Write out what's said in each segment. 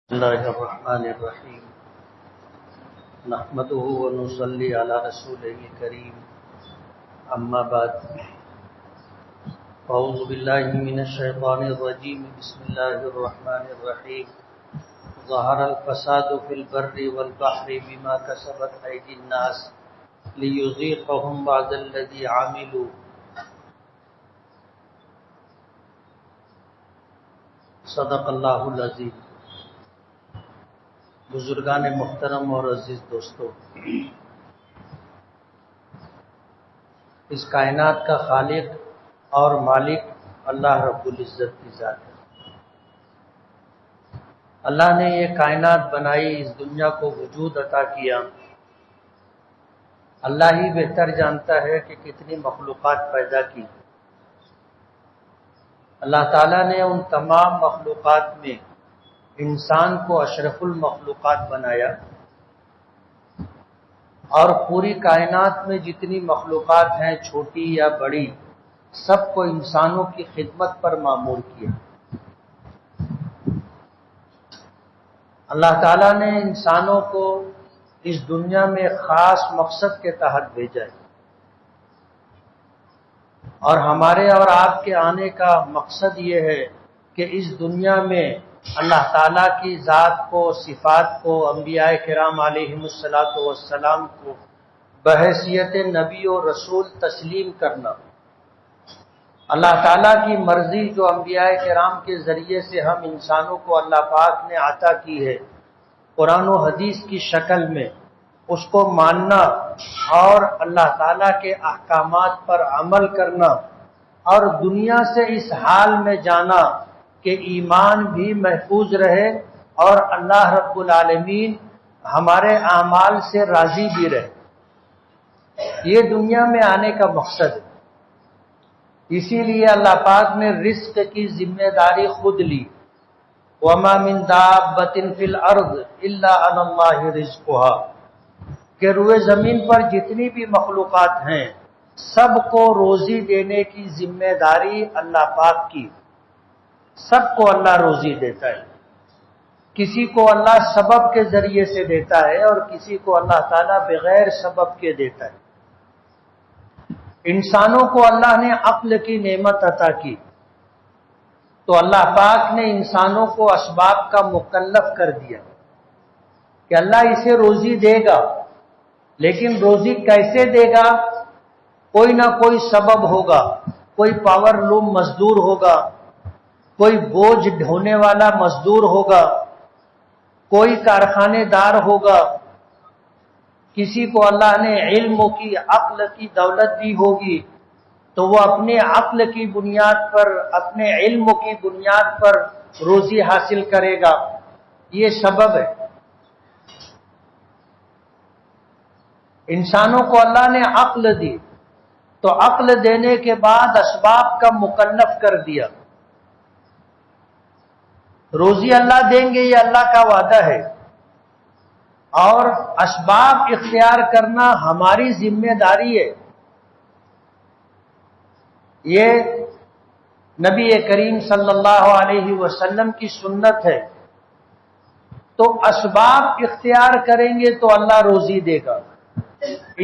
بسم الله الرحمن الرحيم نحمده ونصلي على رسوله الكريم أما بعد أعوذ بالله من الشيطان الرجيم بسم الله الرحمن الرحيم ظهر الفساد في البر والبحر بما كسبت أيدي الناس ليذيقهم بعض الذي عملوا صدق الله العظيم۔ بزرگان محترم اور عزیز دوستو، اس کائنات کا خالق اور مالک اللہ رب العزت کی ذات ہے۔ اللہ نے یہ کائنات بنائی، اس دنیا کو وجود عطا کیا۔ اللہ ہی بہتر جانتا ہے کہ کتنی مخلوقات پیدا کی۔ اللہ تعالیٰ نے ان تمام مخلوقات میں انسان کو اشرف المخلوقات بنایا، اور پوری کائنات میں جتنی مخلوقات ہیں چھوٹی یا بڑی، سب کو انسانوں کی خدمت پر مامور کیا۔ اللہ تعالیٰ نے انسانوں کو اس دنیا میں خاص مقصد کے تحت بھیجا ہے، اور ہمارے اور آپ کے آنے کا مقصد یہ ہے کہ اس دنیا میں اللہ تعالیٰ کی ذات کو، صفات کو، انبیاء کرام علیہم السلام کو بحیثیت نبی و رسول تسلیم کرنا۔ اللہ تعالیٰ کی مرضی جو انبیاء کرام کے ذریعے سے ہم انسانوں کو اللہ پاک نے عطا کی ہے قرآن و حدیث کی شکل میں، اس کو ماننا اور اللہ تعالیٰ کے احکامات پر عمل کرنا، اور دنیا سے اس حال میں جانا کہ ایمان بھی محفوظ رہے اور اللہ رب العالمین ہمارے اعمال سے راضی بھی رہے۔ یہ دنیا میں آنے کا مقصد ہے۔ اسی لیے اللہ پاک نے رزق کی ذمہ داری خود لی۔ وَمَا مِن دَابَّةٍ فِي الْأَرْضِ إِلَّا عَلَى اللَّهِ رِزْقُهَا، کہ روئے زمین پر جتنی بھی مخلوقات ہیں سب کو روزی دینے کی ذمہ داری اللہ پاک کی۔ سب کو اللہ روزی دیتا ہے، کسی کو اللہ سبب کے ذریعے سے دیتا ہے اور کسی کو اللہ تعالیٰ بغیر سبب کے دیتا ہے۔ انسانوں کو اللہ نے عقل کی نعمت عطا کی، تو اللہ پاک نے انسانوں کو اسباب کا مکلف کر دیا کہ اللہ اسے روزی دے گا، لیکن روزی کیسے دے گا؟ کوئی نہ کوئی سبب ہوگا، کوئی پاور لوم مزدور ہوگا، کوئی بوجھ ڈھونے والا مزدور ہوگا، کوئی کارخانے دار ہوگا، کسی کو اللہ نے علم کی، عقل کی دولت دی ہوگی، تو وہ اپنے عقل کی بنیاد پر، اپنے علم کی بنیاد پر روزی حاصل کرے گا۔ یہ سبب ہے۔ انسانوں کو اللہ نے عقل دی، تو عقل دینے کے بعد اسباب کا مکلف کر دیا۔ روزی اللہ دیں گے، یہ اللہ کا وعدہ ہے، اور اسباب اختیار کرنا ہماری ذمہ داری ہے۔ یہ نبی کریم صلی اللہ علیہ وسلم کی سنت ہے۔ تو اسباب اختیار کریں گے تو اللہ روزی دے گا۔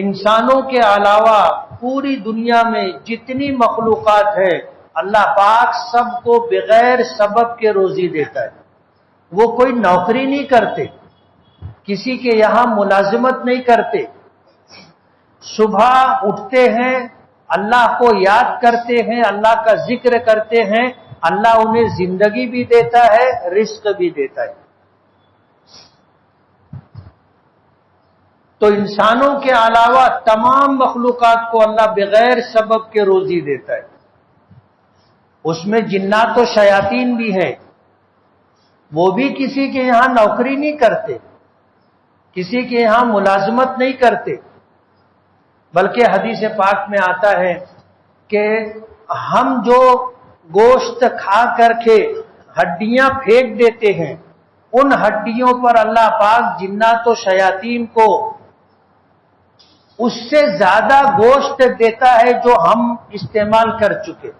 انسانوں کے علاوہ پوری دنیا میں جتنی مخلوقات ہیں اللہ پاک سب کو بغیر سبب کے روزی دیتا ہے۔ وہ کوئی نوکری نہیں کرتے، کسی کے یہاں ملازمت نہیں کرتے، صبح اٹھتے ہیں اللہ کو یاد کرتے ہیں، اللہ کا ذکر کرتے ہیں، اللہ انہیں زندگی بھی دیتا ہے، رزق بھی دیتا ہے۔ تو انسانوں کے علاوہ تمام مخلوقات کو اللہ بغیر سبب کے روزی دیتا ہے۔ اس میں جنات و شیاطین بھی ہیں، وہ بھی کسی کے یہاں نوکری نہیں کرتے، کسی کے یہاں ملازمت نہیں کرتے، بلکہ حدیث پاک میں آتا ہے کہ ہم جو گوشت کھا کر کے ہڈیاں پھینک دیتے ہیں، ان ہڈیوں پر اللہ پاک جنات و شیاطین کو اس سے زیادہ گوشت دیتا ہے جو ہم استعمال کر چکے۔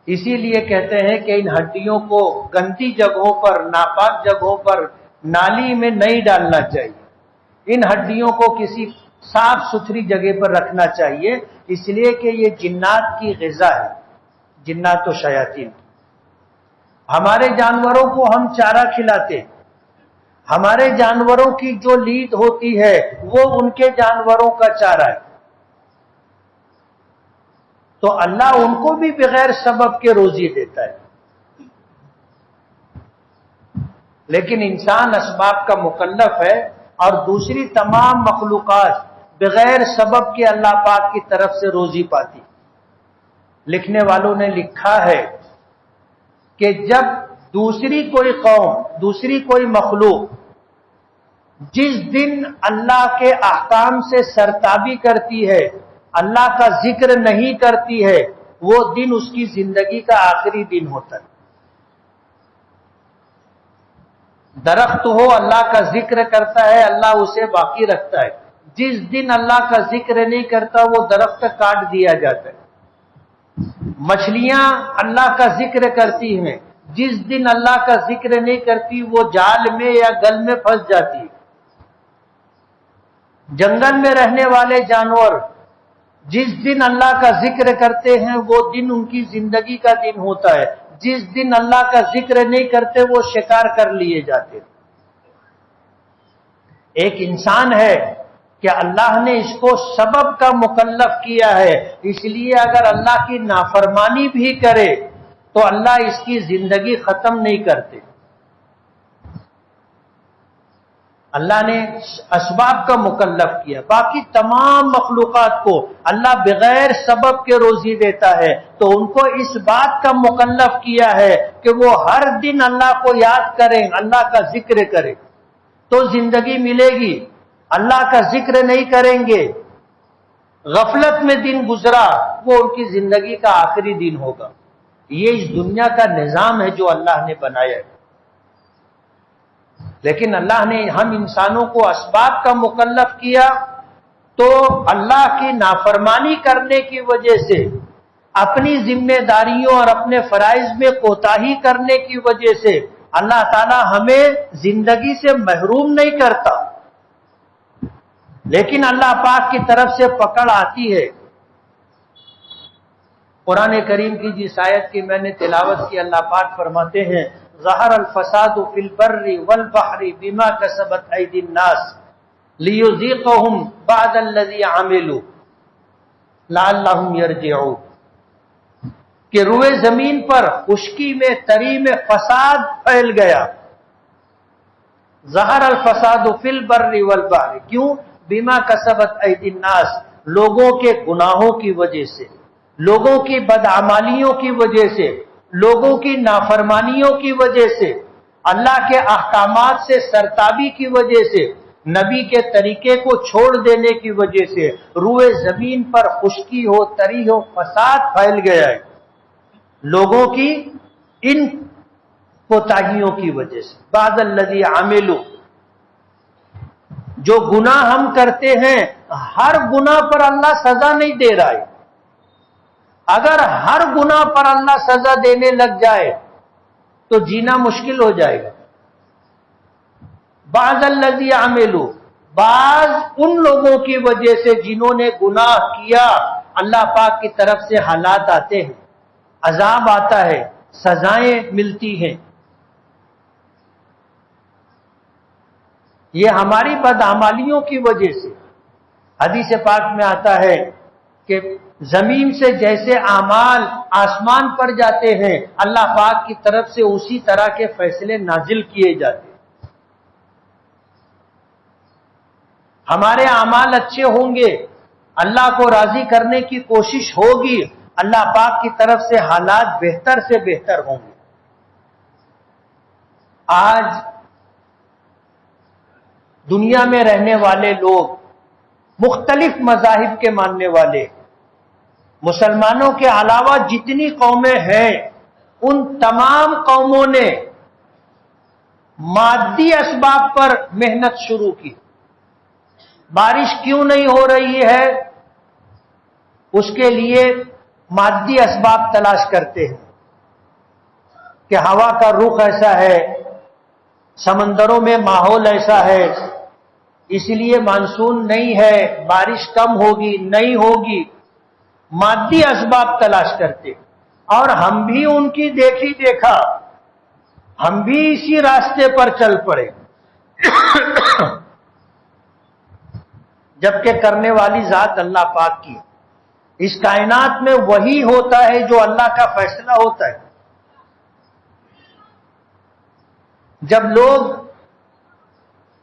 اسی لیے کہتے ہیں کہ ان ہڈیوں کو گندی جگہوں پر، ناپاک جگہوں پر، نالی میں نہیں ڈالنا چاہیے، ان ہڈیوں کو کسی صاف ستھری جگہ پر رکھنا چاہیے، اس لیے کہ یہ جنات کی غذا ہے، جنات و شیاطین۔ ہمارے جانوروں کو ہم چارہ کھلاتے، ہمارے جانوروں کی جو لید ہوتی ہے وہ ان کے جانوروں کا چارہ ہے، تو اللہ ان کو بھی بغیر سبب کے روزی دیتا ہے۔ لیکن انسان اسباب کا مکلف ہے، اور دوسری تمام مخلوقات بغیر سبب کے اللہ پاک کی طرف سے روزی پاتی۔ لکھنے والوں نے لکھا ہے کہ جب دوسری کوئی قوم، دوسری کوئی مخلوق جس دن اللہ کے احکام سے سرتابی کرتی ہے، اللہ کا ذکر نہیں کرتی ہے، وہ دن اس کی زندگی کا آخری دن ہوتا ہے۔ درخت ہو، اللہ کا ذکر کرتا ہے، اللہ اسے باقی رکھتا ہے۔ جس دن اللہ کا ذکر نہیں کرتا وہ درخت کاٹ دیا جاتا ہے۔ مچھلیاں اللہ کا ذکر کرتی ہیں، جس دن اللہ کا ذکر نہیں کرتی وہ جال میں یا گل میں پھنس جاتی ہے۔ جنگل میں رہنے والے جانور جس دن اللہ کا ذکر کرتے ہیں وہ دن ان کی زندگی کا دن ہوتا ہے، جس دن اللہ کا ذکر نہیں کرتے وہ شکار کر لیے جاتے۔ ایک انسان ہے کہ اللہ نے اس کو سبب کا مکلف کیا ہے، اس لیے اگر اللہ کی نافرمانی بھی کرے تو اللہ اس کی زندگی ختم نہیں کرتے۔ اللہ نے اسباب کا مکلف کیا، باقی تمام مخلوقات کو اللہ بغیر سبب کے روزی دیتا ہے، تو ان کو اس بات کا مکلف کیا ہے کہ وہ ہر دن اللہ کو یاد کریں، اللہ کا ذکر کریں تو زندگی ملے گی۔ اللہ کا ذکر نہیں کریں گے، غفلت میں دن گزرا، وہ ان کی زندگی کا آخری دن ہوگا۔ یہ اس دنیا کا نظام ہے جو اللہ نے بنایا ہے۔ لیکن اللہ نے ہم انسانوں کو اسباب کا مکلف کیا، تو اللہ کی نافرمانی کرنے کی وجہ سے، اپنی ذمہ داریوں اور اپنے فرائض میں کوتاہی کرنے کی وجہ سے اللہ تعالی ہمیں زندگی سے محروم نہیں کرتا، لیکن اللہ پاک کی طرف سے پکڑ آتی ہے۔ قرآن کریم کی جس آیت کی میں نے تلاوت کی، اللہ پاک فرماتے ہیں ظہر الفساد فی البر والبحر بما کسبت ایدی الناس لیذیقہم بعد الذی عملوا لعلہم یرجعون، کہ روئے زمین پر خشکی میں، تری میں فساد پھیل گیا۔ ظہر الفساد فی البر والبحر، کیوں؟ بما کسبت ایدی الناس، لوگوں کے گناہوں کی وجہ سے، لوگوں کی بدعمالیوں کی وجہ سے، لوگوں کی نافرمانیوں کی وجہ سے، اللہ کے احکامات سے سرتابی کی وجہ سے، نبی کے طریقے کو چھوڑ دینے کی وجہ سے روئے زمین پر خشکی ہو، تری ہو، فساد پھیل گیا ہے، لوگوں کی ان کوتاہیوں کی وجہ سے۔ بعد الذی عملوا، جو گناہ ہم کرتے ہیں، ہر گناہ پر اللہ سزا نہیں دے رہا ہے۔ اگر ہر گناہ پر اللہ سزا دینے لگ جائے تو جینا مشکل ہو جائے گا۔ بعض الذی عملوا، بعض ان لوگوں کی وجہ سے جنہوں نے گناہ کیا، اللہ پاک کی طرف سے حالات آتے ہیں، عذاب آتا ہے، سزائیں ملتی ہیں۔ یہ ہماری بدعمالیوں کی وجہ سے۔ حدیث پاک میں آتا ہے کہ زمین سے جیسے اعمال آسمان پر جاتے ہیں، اللہ پاک کی طرف سے اسی طرح کے فیصلے نازل کیے جاتے ہیں۔ ہمارے اعمال اچھے ہوں گے، اللہ کو راضی کرنے کی کوشش ہوگی، اللہ پاک کی طرف سے حالات بہتر سے بہتر ہوں گے۔ آج دنیا میں رہنے والے لوگ، مختلف مذاہب کے ماننے والے، مسلمانوں کے علاوہ جتنی قومیں ہیں، ان تمام قوموں نے مادی اسباب پر محنت شروع کی۔ بارش کیوں نہیں ہو رہی ہے؟ اس کے لیے مادی اسباب تلاش کرتے ہیں۔ کہ ہوا کا رخ ایسا ہے، سمندروں میں ماحول ایسا ہے، اس لیے مانسون نہیں ہے، بارش کم ہوگی نہیں ہوگی، مادی اسباب تلاش کرتے، اور ہم بھی ان کی دیکھی دیکھا، ہم بھی اسی راستے پر چل پڑے، جبکہ کرنے والی ذات اللہ پاک کی۔ اس کائنات میں وہی ہوتا ہے جو اللہ کا فیصلہ ہوتا ہے۔ جب لوگ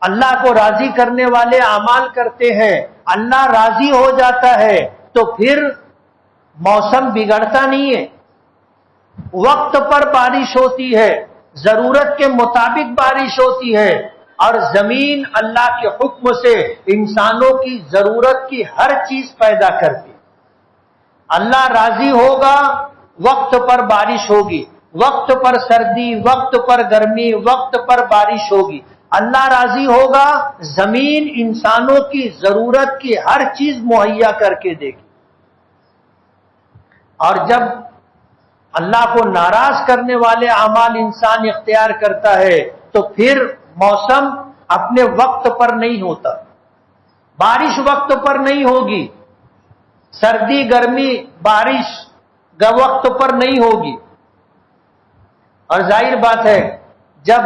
اللہ کو راضی کرنے والے اعمال کرتے ہیں، اللہ راضی ہو جاتا ہے، تو پھر موسم بگڑتا نہیں ہے، وقت پر بارش ہوتی ہے، ضرورت کے مطابق بارش ہوتی ہے، اور زمین اللہ کے حکم سے انسانوں کی ضرورت کی ہر چیز پیدا کرتی۔ اللہ راضی ہوگا، وقت پر بارش ہوگی، وقت پر سردی، وقت پر گرمی، وقت پر بارش ہوگی۔ اللہ راضی ہوگا، زمین انسانوں کی ضرورت کی ہر چیز مہیا کر کے دے گی۔ اور جب اللہ کو ناراض کرنے والے اعمال انسان اختیار کرتا ہے، تو پھر موسم اپنے وقت پر نہیں ہوتا، بارش وقت پر نہیں ہوگی، سردی گرمی بارش وقت پر نہیں ہوگی۔ اور ظاہر بات ہے جب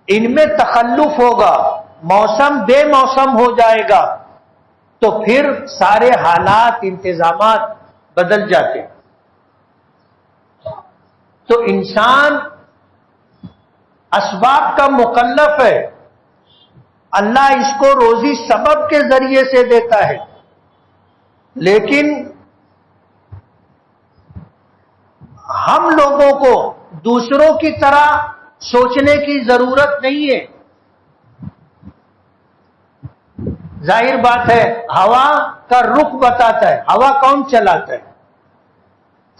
ان میں تخلف ہوگا، موسم بے موسم ہو جائے گا، تو پھر سارے حالات انتظامات بدل جاتے۔ تو انسان اسباب کا مکلف ہے، اللہ اس کو روزی سبب کے ذریعے سے دیتا ہے، لیکن ہم لوگوں کو دوسروں کی طرح سوچنے کی ضرورت نہیں ہے۔ ظاہر بات ہے ہوا کا رخ بتاتا ہے، ہوا کون چلاتا ہے؟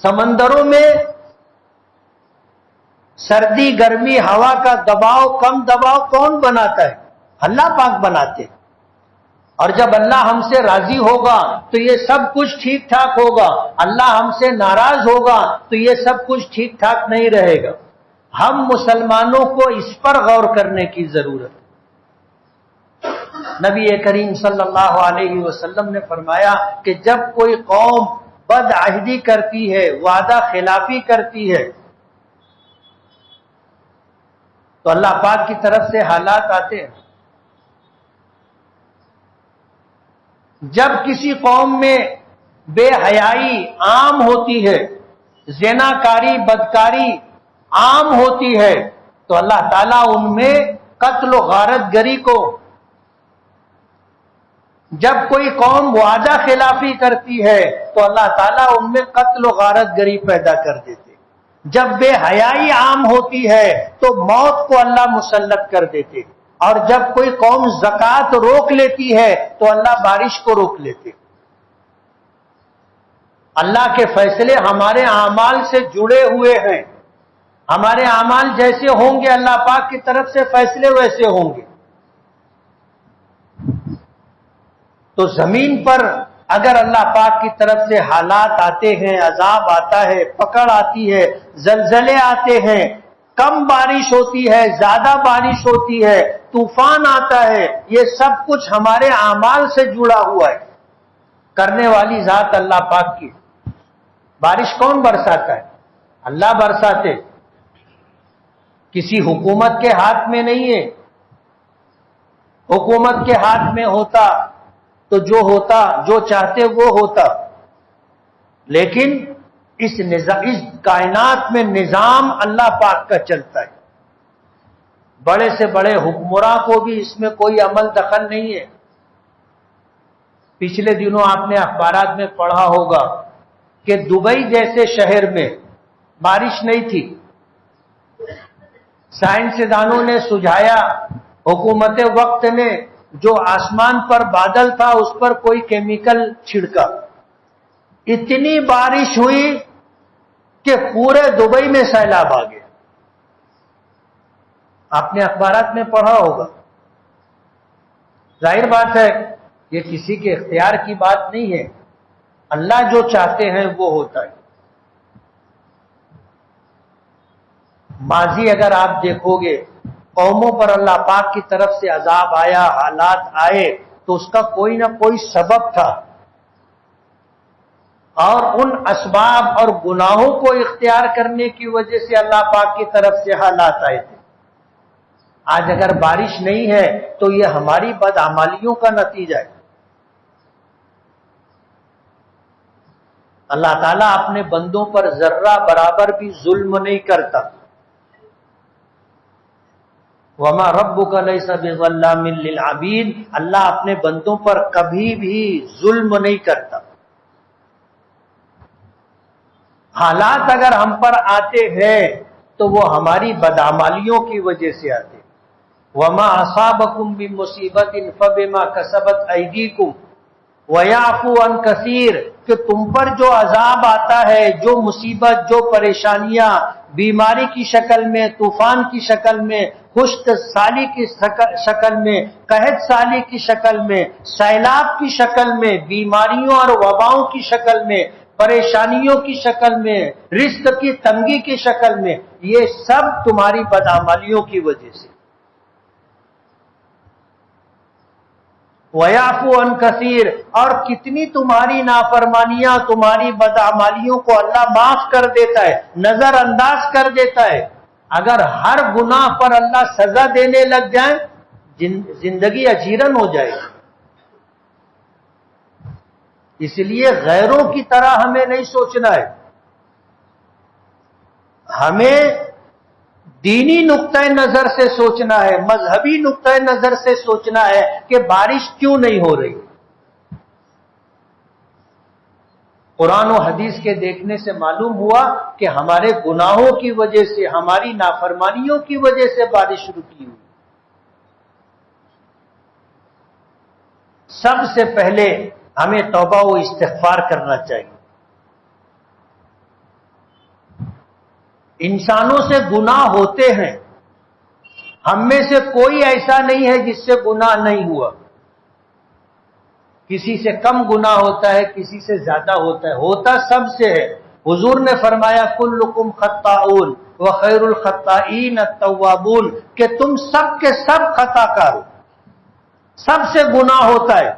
سمندروں میں سردی گرمی ہوا کا دباؤ کم دباؤ کون بناتا ہے؟ اللہ پاک بناتے ہیں۔ اور جب اللہ ہم سے راضی ہوگا تو یہ سب کچھ ٹھیک ٹھاک ہوگا، اللہ ہم سے ناراض ہوگا تو یہ سب کچھ ٹھیک ٹھاک نہیں رہے گا۔ ہم مسلمانوں کو اس پر غور کرنے کی ضرورت ہے۔ نبی کریم صلی اللہ علیہ وسلم نے فرمایا کہ جب کوئی قوم بد عہدی کرتی ہے، وعدہ خلافی کرتی ہے، تو اللہ پاک کی طرف سے حالات آتے ہیں۔ جب کسی قوم میں بے حیائی عام ہوتی ہے، زنا کاری بدکاری عام ہوتی ہے، تو اللہ تعالیٰ ان میں قتل و غارت گری کو، جب کوئی قوم وعدہ خلافی کرتی ہے تو اللہ تعالیٰ ان میں قتل و غارت گری پیدا کر دیتے، جب بے حیائی عام ہوتی ہے تو موت کو اللہ مسلط کر دیتے، اور جب کوئی قوم زکوٰۃ روک لیتی ہے تو اللہ بارش کو روک لیتے۔ اللہ کے فیصلے ہمارے اعمال سے جڑے ہوئے ہیں، ہمارے اعمال جیسے ہوں گے اللہ پاک کی طرف سے فیصلے ویسے ہوں گے۔ تو زمین پر اگر اللہ پاک کی طرف سے حالات آتے ہیں، عذاب آتا ہے، پکڑ آتی ہے، زلزلے آتے ہیں، کم بارش ہوتی ہے، زیادہ بارش ہوتی ہے، طوفان آتا ہے، یہ سب کچھ ہمارے اعمال سے جڑا ہوا ہے۔ کرنے والی ذات اللہ پاک کی۔ بارش کون برساتا ہے؟ اللہ برساتے، کسی حکومت کے ہاتھ میں نہیں ہے۔ حکومت کے ہاتھ میں ہوتا تو جو چاہتے وہ ہوتا، لیکن اس کائنات میں نظام اللہ پاک کا چلتا ہے۔ بڑے سے بڑے حکمراں کو بھی اس میں کوئی عمل دخل نہیں ہے۔ پچھلے دنوں آپ نے اخبارات میں پڑھا ہوگا کہ دبئی جیسے شہر میں بارش نہیں تھی، سائنسدانوں نے سجھایا، حکومت وقت نے جو آسمان پر بادل تھا اس پر کوئی کیمیکل چھڑکا، اتنی بارش ہوئی کہ پورے دبئی میں سیلاب آ گیا۔ آپ نے اخبارات میں پڑھا ہوگا۔ ظاہر بات ہے یہ کسی کے اختیار کی بات نہیں ہے، اللہ جو چاہتے ہیں وہ ہوتا ہے۔ ماضی اگر آپ دیکھو گے قوموں پر اللہ پاک کی طرف سے عذاب آیا، حالات آئے، تو اس کا کوئی نہ کوئی سبب تھا، اور ان اسباب اور گناہوں کو اختیار کرنے کی وجہ سے اللہ پاک کی طرف سے حالات آئے تھے۔ آج اگر بارش نہیں ہے تو یہ ہماری بدعمالیوں کا نتیجہ ہے۔ اللہ تعالیٰ اپنے بندوں پر ذرہ برابر بھی ظلم نہیں کرتا۔ وَمَا رَبُّكَ لَيْسَ بِظَلَّامٍ لِّلْعَبِيدِ، اللہ اپنے بندوں پر کبھی بھی ظلم نہیں کرتا۔ حالات اگر ہم پر آتے ہیں تو وہ ہماری بدعمالیوں کی وجہ سے آتے۔ وَمَا أَصَابَكُم مِّن مُّصِيبَةٍ فَبِمَا كَسَبَتْ أَيْدِيكُمْ وَيَعْفُو عَن كَثِيرٍ، کہ تم پر جو عذاب آتا ہے، جو مصیبت، جو پریشانیاں، بیماری کی شکل میں، طوفان کی شکل میں، خشک سالی کی شکل میں، قحط سالی کی شکل میں، سیلاب کی شکل میں، بیماریوں اور وباؤں کی شکل میں، پریشانیوں کی شکل میں، رزق کی تنگی کی شکل میں، یہ سب تمہاری بدعمالیوں کی وجہ سے۔ وَيَعْفُو عَن كَثِيرٍ، اور کتنی تمہاری نافرمانیاں، تمہاری بدعمالیوں کو اللہ معاف کر دیتا ہے، نظر انداز کر دیتا ہے۔ اگر ہر گناہ پر اللہ سزا دینے لگ جائیں، زندگی اجیرن ہو جائے گی۔ اس لیے غیروں کی طرح ہمیں نہیں سوچنا ہے، ہمیں دینی نقطۂ نظر سے سوچنا ہے، مذہبی نقطۂ نظر سے سوچنا ہے کہ بارش کیوں نہیں ہو رہی۔ قرآن و حدیث کے دیکھنے سے معلوم ہوا کہ ہمارے گناہوں کی وجہ سے، ہماری نافرمانیوں کی وجہ سے بارش رکی ہوئی۔ سب سے پہلے ہمیں توبہ و استغفار کرنا چاہیے۔ انسانوں سے گناہ ہوتے ہیں، ہم میں سے کوئی ایسا نہیں ہے جس سے گناہ نہیں ہوا۔ کسی سے کم گناہ ہوتا ہے، کسی سے زیادہ ہوتا ہے، ہوتا سب سے ہے۔ حضور نے فرمایا کلکم خطاؤن وخیر الخطائین التوابون، کہ تم سب کے سب خطا کار ہو، سب سے گناہ ہوتا ہے،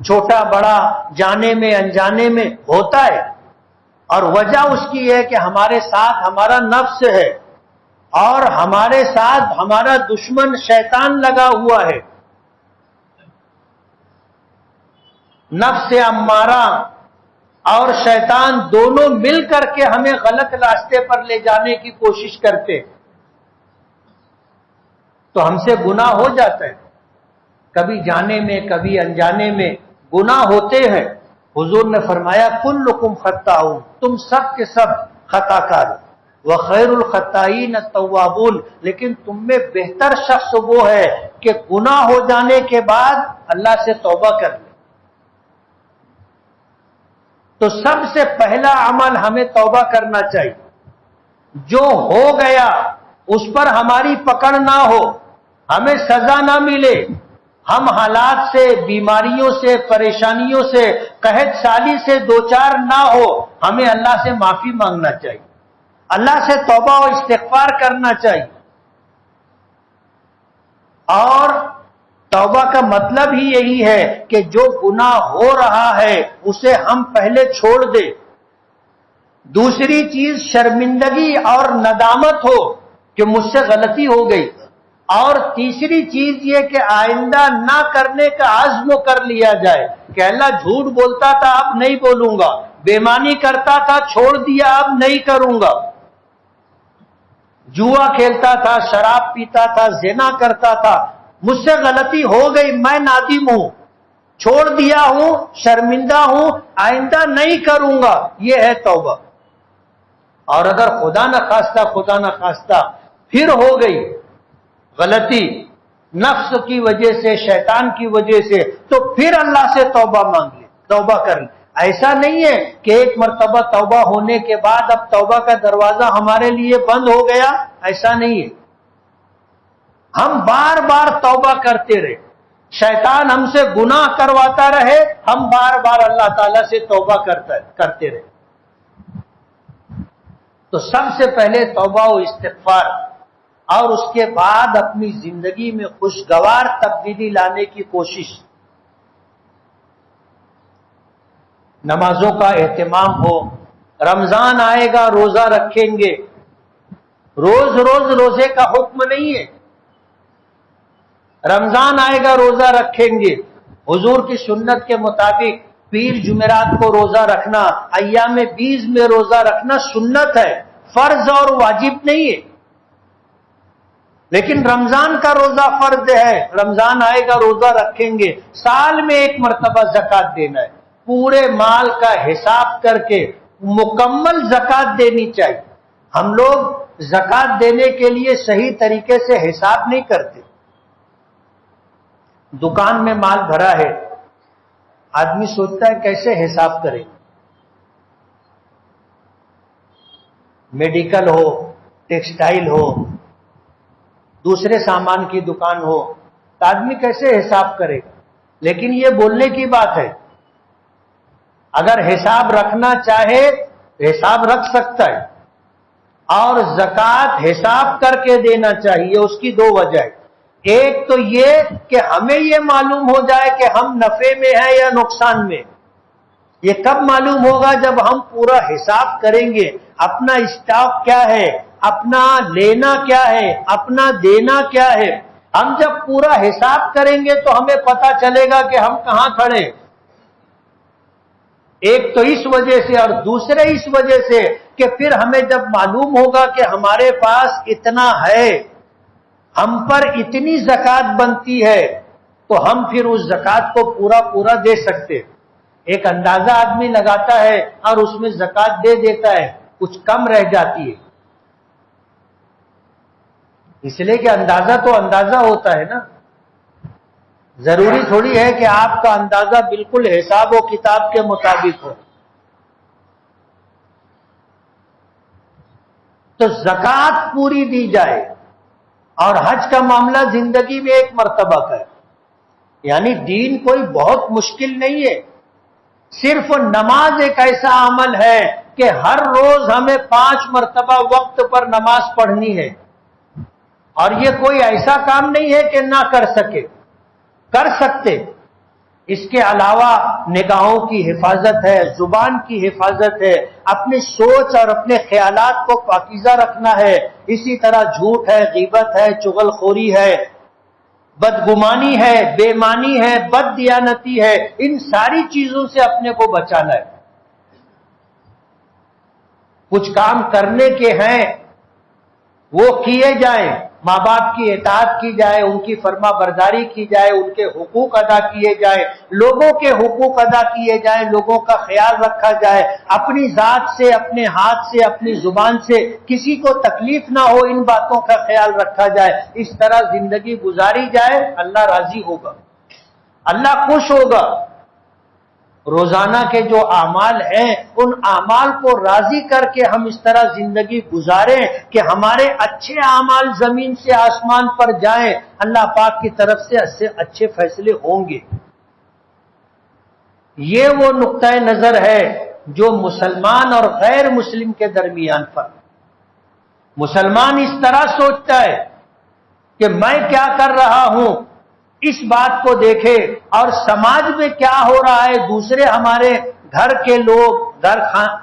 چھوٹا بڑا، جانے میں انجانے میں ہوتا ہے، اور وجہ اس کی ہے کہ ہمارے ساتھ ہمارا نفس ہے، اور ہمارے ساتھ ہمارا دشمن شیطان لگا ہوا ہے۔ نفس امارہ اور شیطان دونوں مل کر کے ہمیں غلط راستے پر لے جانے کی کوشش کرتے، تو ہم سے گناہ ہو جاتا ہے، کبھی جانے میں کبھی انجانے میں گناہ ہوتے ہیں۔ حضور نے فرمایا کلکم خطاؤن، تم سب کے سب خطا کار، وخیر الخطائین التوابون، لیکن تم میں بہتر شخص وہ ہے کہ گناہ ہو جانے کے بعد اللہ سے توبہ کر لے۔ تو سب سے پہلا عمل ہمیں توبہ کرنا چاہیے۔ جو ہو گیا اس پر ہماری پکڑ نہ ہو، ہمیں سزا نہ ملے، ہم حالات سے، بیماریوں سے، پریشانیوں سے، قحط سالی سے دوچار نہ ہو، ہمیں اللہ سے معافی مانگنا چاہیے، اللہ سے توبہ و استغفار کرنا چاہیے۔ اور توبہ کا مطلب ہی یہی ہے کہ جو گناہ ہو رہا ہے اسے ہم پہلے چھوڑ دیں۔ دوسری چیز شرمندگی اور ندامت ہو کہ مجھ سے غلطی ہو گئی، اور تیسری چیز یہ کہ آئندہ نہ کرنے کا عزم کر لیا جائے کہ اللہ جھوٹ بولتا تھا اب نہیں بولوں گا، بے ایمانی کرتا تھا چھوڑ دیا اب نہیں کروں گا، جوا کھیلتا تھا، شراب پیتا تھا، زنا کرتا تھا، مجھ سے غلطی ہو گئی، میں نادم ہوں، چھوڑ دیا ہوں، شرمندہ ہوں، آئندہ نہیں کروں گا، یہ ہے توبہ۔ اور اگر خدا نہ خواستہ پھر ہو گئی غلطی نفس کی وجہ سے، شیطان کی وجہ سے، تو پھر اللہ سے توبہ مانگ لے، توبہ کر لے۔ ایسا نہیں ہے کہ ایک مرتبہ توبہ ہونے کے بعد اب توبہ کا دروازہ ہمارے لیے بند ہو گیا، ایسا نہیں ہے۔ ہم بار بار توبہ کرتے رہے، شیطان ہم سے گناہ کرواتا رہے، ہم بار بار اللہ تعالیٰ سے توبہ کرتے رہے۔ تو سب سے پہلے توبہ و استغفار اور اس کے بعد اپنی زندگی میں خوشگوار تبدیلی لانے کی کوشش. نمازوں کا اہتمام ہو. رمضان آئے گا روزہ رکھیں گے. روز روز روزے کا حکم نہیں ہے. رمضان آئے گا روزہ رکھیں گے. حضور کی سنت کے مطابق پیر جمعرات کو روزہ رکھنا، ایام بیز میں روزہ رکھنا سنت ہے، فرض اور واجب نہیں ہے. لیکن رمضان کا روزہ فرض ہے. رمضان آئے گا روزہ رکھیں گے. سال میں ایک مرتبہ زکات دینا ہے. پورے مال کا حساب کر کے مکمل زکات دینی چاہیے. ہم لوگ زکات دینے کے لیے صحیح طریقے سے حساب نہیں کرتے. دکان میں مال بھرا ہے، آدمی سوچتا ہے کیسے حساب کرے. میڈیکل ہو، ٹیکسٹائل ہو، دوسرے سامان کی دکان ہو، تو آدمی کیسے حساب کرے. لیکن یہ بولنے کی بات ہے. اگر حساب رکھنا چاہے حساب رکھ سکتا ہے، اور زکات حساب کر کے دینا چاہیے. اس کی دو وجہ ہے. ایک تو یہ کہ ہمیں یہ معلوم ہو جائے کہ ہم نفع میں ہیں یا نقصان میں. یہ کب معلوم ہوگا؟ جب ہم پورا حساب کریں گے اپنا اسٹاک کیا ہے، اپنا لینا کیا ہے، اپنا دینا کیا ہے. ہم جب پورا حساب کریں گے تو ہمیں پتا چلے گا کہ ہم کہاں کھڑے. ایک تو اس وجہ سے، اور دوسرے اس وجہ سے کہ پھر ہمیں جب معلوم ہوگا کہ ہمارے پاس اتنا ہے، ہم پر اتنی زکات بنتی ہے، تو ہم پھر اس زکات کو پورا دے سکتے. ایک اندازہ آدمی لگاتا ہے اور اس میں زکات دے دیتا ہے، کچھ کم رہ جاتی ہے. اس لیے کہ اندازہ تو اندازہ ہوتا ہے نا. ضروری تھوڑی ہے کہ آپ کا اندازہ بالکل حساب و کتاب کے مطابق ہو. تو زکات پوری دی جائے. اور حج کا معاملہ زندگی میں ایک مرتبہ کا ہے. یعنی دین کوئی بہت مشکل نہیں ہے. صرف نماز ایک ایسا عمل ہے کہ ہر روز ہمیں 5 مرتبہ وقت پر نماز پڑھنی ہے. اور یہ کوئی ایسا کام نہیں ہے کہ نہ کر سکے، کر سکتے. اس کے علاوہ نگاہوں کی حفاظت ہے، زبان کی حفاظت ہے، اپنی سوچ اور اپنے خیالات کو پاکیزہ رکھنا ہے. اسی طرح جھوٹ ہے، غیبت ہے، چغل خوری ہے، بدگمانی ہے، بےمانی ہے، بد دیانتی ہے. ان ساری چیزوں سے اپنے کو بچانا ہے. کچھ کام کرنے کے ہیں وہ کیے جائیں. ماں باپ کی اطاعت کی جائے، ان کی فرما برداری کی جائے، ان کے حقوق ادا کیے جائیں، لوگوں کے حقوق ادا کیے جائیں، لوگوں کا خیال رکھا جائے. اپنی ذات سے، اپنے ہاتھ سے، اپنی زبان سے کسی کو تکلیف نہ ہو، ان باتوں کا خیال رکھا جائے. اس طرح زندگی گزاری جائے. اللہ راضی ہوگا، اللہ خوش ہوگا. روزانہ کے جو اعمال ہیں ان اعمال کو راضی کر کے ہم اس طرح زندگی گزاریں کہ ہمارے اچھے اعمال زمین سے آسمان پر جائیں. اللہ پاک کی طرف سے اچھے فیصلے ہوں گے. یہ وہ نقطہ نظر ہے جو مسلمان اور غیر مسلم کے درمیان فرق. مسلمان اس طرح سوچتا ہے کہ میں کیا کر رہا ہوں، اس بات کو دیکھے، اور سماج میں کیا ہو رہا ہے، دوسرے ہمارے گھر کے لوگ،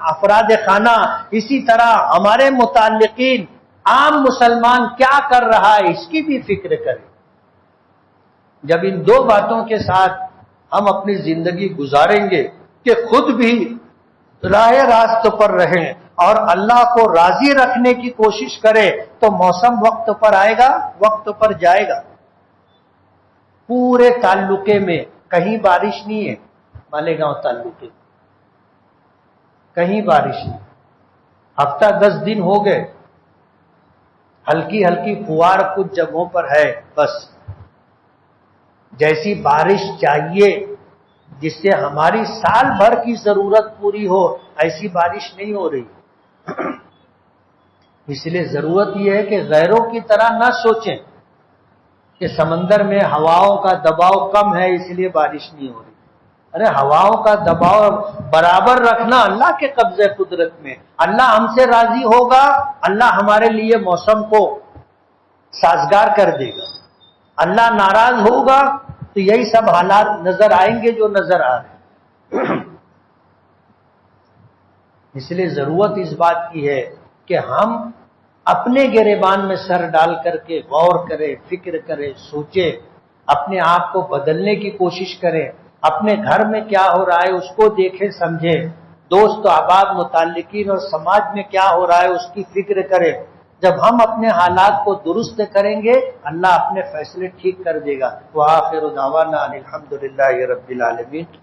افراد خانہ، اسی طرح ہمارے متعلقین، عام مسلمان کیا کر رہا ہے، اس کی بھی فکر کریں. جب ان دو باتوں کے ساتھ ہم اپنی زندگی گزاریں گے کہ خود بھی راہ راست پر رہیں اور اللہ کو راضی رکھنے کی کوشش کریں، تو موسم وقت پر آئے گا، وقت پر جائے گا. پورے تعلقے میں کہیں بارش نہیں ہے. مالیگاؤں تعلقے کہیں بارش نہیں. ہفتہ 10 دن ہو گئے، ہلکی ہلکی فوار کچھ جگہوں پر ہے. بس جیسی بارش چاہیے جس سے ہماری سال بھر کی ضرورت پوری ہو، ایسی بارش نہیں ہو رہی. اس لیے ضرورت یہ ہے کہ غیروں کی طرح نہ سوچیں کہ سمندر میں ہواؤں کا دباؤ کم ہے اس لیے بارش نہیں ہو رہی. ارے ہواؤں کا دباؤ برابر رکھنا اللہ کے قبضے قدرت میں. اللہ ہم سے راضی ہوگا، اللہ ہمارے لیے موسم کو سازگار کر دے گا. اللہ ناراض ہوگا تو یہی سب حالات نظر آئیں گے جو نظر آ رہے ہیں. اس لیے ضرورت اس بات کی ہے کہ ہم اپنے گریبان میں سر ڈال کر کے غور کریں، فکر کریں، سوچیں، اپنے آپ کو بدلنے کی کوشش کریں. اپنے گھر میں کیا ہو رہا ہے اس کو دیکھیں سمجھیں، دوست و احباب متعلقین اور سماج میں کیا ہو رہا ہے اس کی فکر کریں. جب ہم اپنے حالات کو درست کریں گے اللہ اپنے فیصلے ٹھیک کر دے گا. وآخر دعوانا الحمدللہ رب العالمین.